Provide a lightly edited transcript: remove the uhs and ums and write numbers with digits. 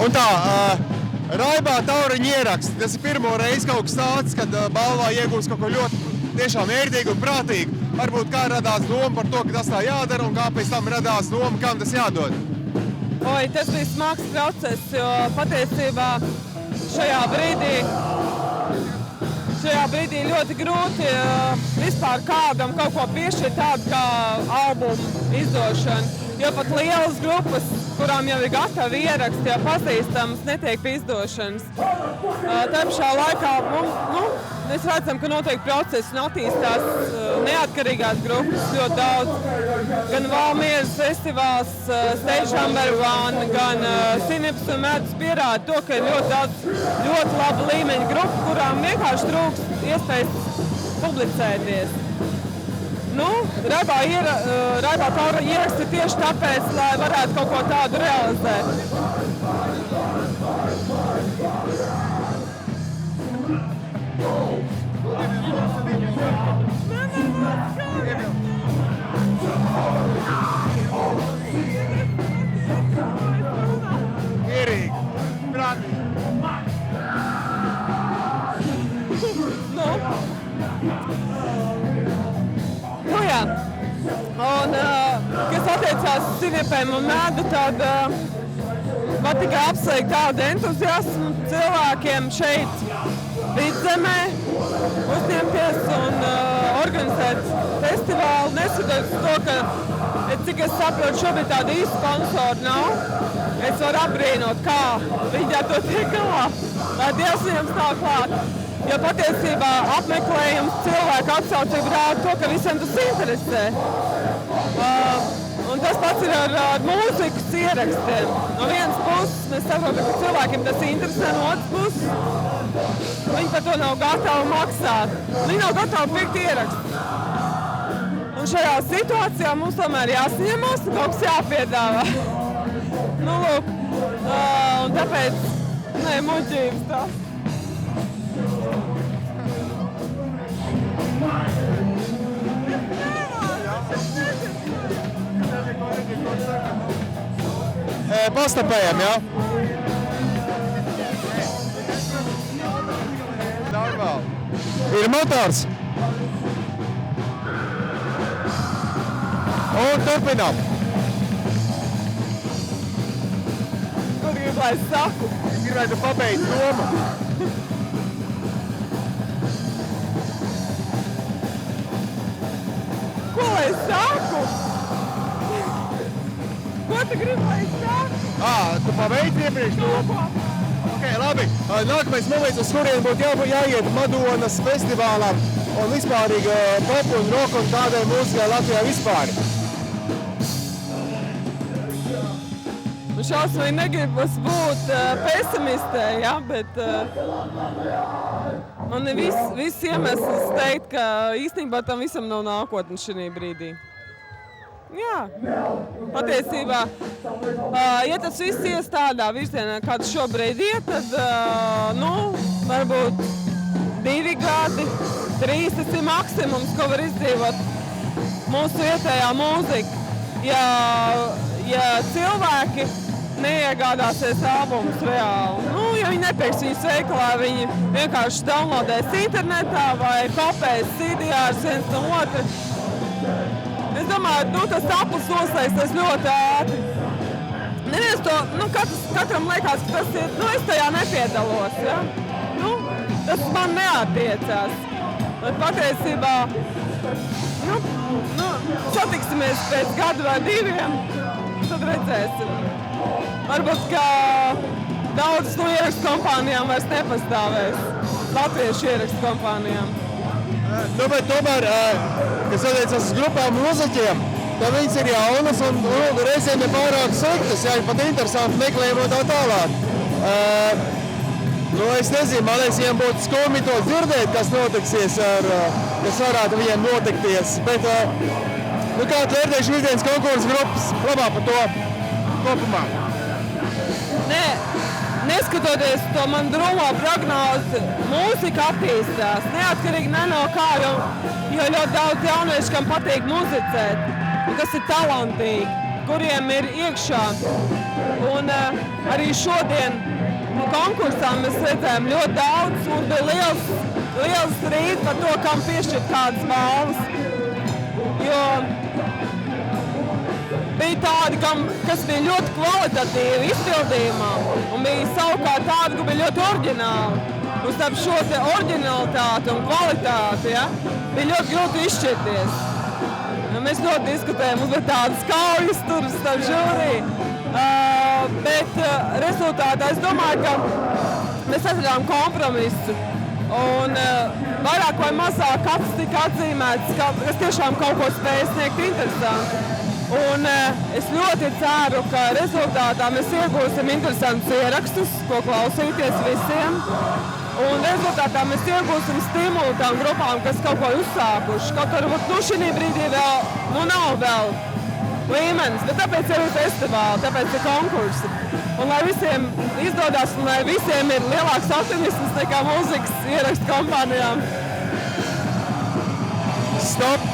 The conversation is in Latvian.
Un tā, Raibā tauriņa ieraksti. Tas ir pirmo reizi kaut kas tāds, kad balvā iegūst kaut ko ļoti tiešām ērtīgu un prātīgu. Varbūt kā radās doma par to, ka tas tā jādara un kā pēc tam radās doma, kam tas jādod. Oi, tas bija smags process, jo patiesībā šajā brīdī ļoti grūti vispār kādam kaut ko piešķirt tādu kā albumu izdošanu. Jo pat lielas grupas, kurām jau ir gatavi ieraksti, jau pazīstams, netiek pie izdošanas. Tā pašā laikā mēs redzam, ka notiek procesi un attīstās neatkarīgās grupas ļoti daudz. Gan Valmieras festivāls, Stage Number One, gan Sinips un Medus pierāda to, ka ir ļoti daudz ļoti laba līmeņa grupu, kurām vienkārši trūkst iespējas publicēties. Raibā tauriņa ieraksti tieši tāpēc, lai varētu kaut ko tādu realizēt. Mierīgi, prātīgi. Jā. Un, kas attiecās uz Sinepēm un Medu, tad var tikai apsveikt tādu entuziasmu cilvēkiem šeit Vidzemē uzņemties un organizēt festivālu. Neskatoties to, ka, cik es saprotu, šobrīd tāda īsta sponsora nav. Es varu apbrīnot, kā viņi ar to tiek galā, lai Dievs viņam stāv klāt. Jo patiesībā apmeklējums cilvēku atsaucību rāda to, ka visiem tas interesē. Un tas pats ir ar mūzikas ierakstiem. No vienas puses mēs saprotam, ka cilvēkiem tas interesē, no otras puses viņi par to nav gatavi maksāt. Viņi nav gatavi pirkt ierakstu. Un šajā situācijā mums tomēr jāsaņemās un kaut kas jāpiedāvā. Lūk, un tāpēc, muļķības tās. Pastapējam, jā? Normāli. Ir motors. Un turpinām. Ko gribu, lai es saku? Es gribētu pabeigt domu. Ko lai es saku? Ko tu gribi, lai es saku? Tu pabeidzi iepriekš domu? Ok, labi. Nākamais moments, uz kurien būtu jāiet Madonas festivālam un vispārīgi pop un rock un tādai mūzikai Latvijā vispār. Šausmīgi negribas būt pesimistē, ja, bet man ir viss iemesls teikt, ka īstenībā tam visam nav nākotnes šajā brīdī. Jā, patiesībā, ja tas viss ies tādā virzienā, kā tas šobrīd iet, tad, varbūt 2 gadi, 3 tas ir maksimums, ko var izdzīvot mūsu vietējā mūzika. Ja cilvēki neiegādāsies albumus reāli, ja viņi nepirks viņus veikalā, viņi vienkārši downloadēs internetā vai kopēs CD-ās viens no otra. Es domāju, tas aplis noslēgsies ļoti ātri. Neviens to, katram liekas, ka tas ir, es tajā nepiedalos, ja? Tas man neattiecās. Bet patiesībā, satiksimies pēc gadu vai 2, tad redzēsim. Varbūt, ka daudzas no ierakstu kompānijām vairs nepastāvēs. Latviešu ierakstu kompānijām. Bet tomēr, kas attiecas uz grupām mūziķiem, tad viņas ir jaunas un reizēm ir pārāk sliktas, ja ir pat interesanti meklējumi un tā tālāk. Es nezinu, man liekas, viņiem būtu skumji to dzirdēt, kas notiksies, kas varētu viņiem notikties. Bet, kā tu vērtēji šīs dienas konkursu grupas labā par to kopumā? Neskatoties to man drūmo prognozi, mūzika attīstās. Neatkarīgi ne no kā, jo ļoti daudz jauniešu, kam patīk muzicēt, un kas ir talantīgi. kuriem ir iekšā. Un arī šodien konkursā mēs redzējām ļoti daudz, un bija liels strīds par to, kam piešķirt kādas balvas. Jo bija tādi, kas bija ļoti kvalitatīvi izpildījumā, un bija savukārt tādi, kas bija ļoti oriģināli. Un starp šo te oriģinalitāti un kvalitāti, ja, bija ļoti grūti izšķirties. Mēs ļoti diskutējām, mums bija tādas kaujas tur starp žūriju. Bet rezultātā es domāju, ka mēs atradām kompromisu. Un vairāk vai mazāk katrs tika atzīmēts, kas tiešām kaut ko spēja sniegt interesanti. Un es ļoti ceru, ka rezultātā mēs iegūsim interesantus ierakstus, ko klausīties visiem. Un rezultātā mēs iegūsim stimulu tām grupām, kas kaut ko uzsākuši. Kaut varbūt šī brīdī vēl nav vēl līmenis, bet tāpēc ir festivāli, tāpēc ir konkursi. Un lai visiem izdodas un lai visiem ir lielāks optimisms nekā mūzikas ierakstu kompānijām. Stop!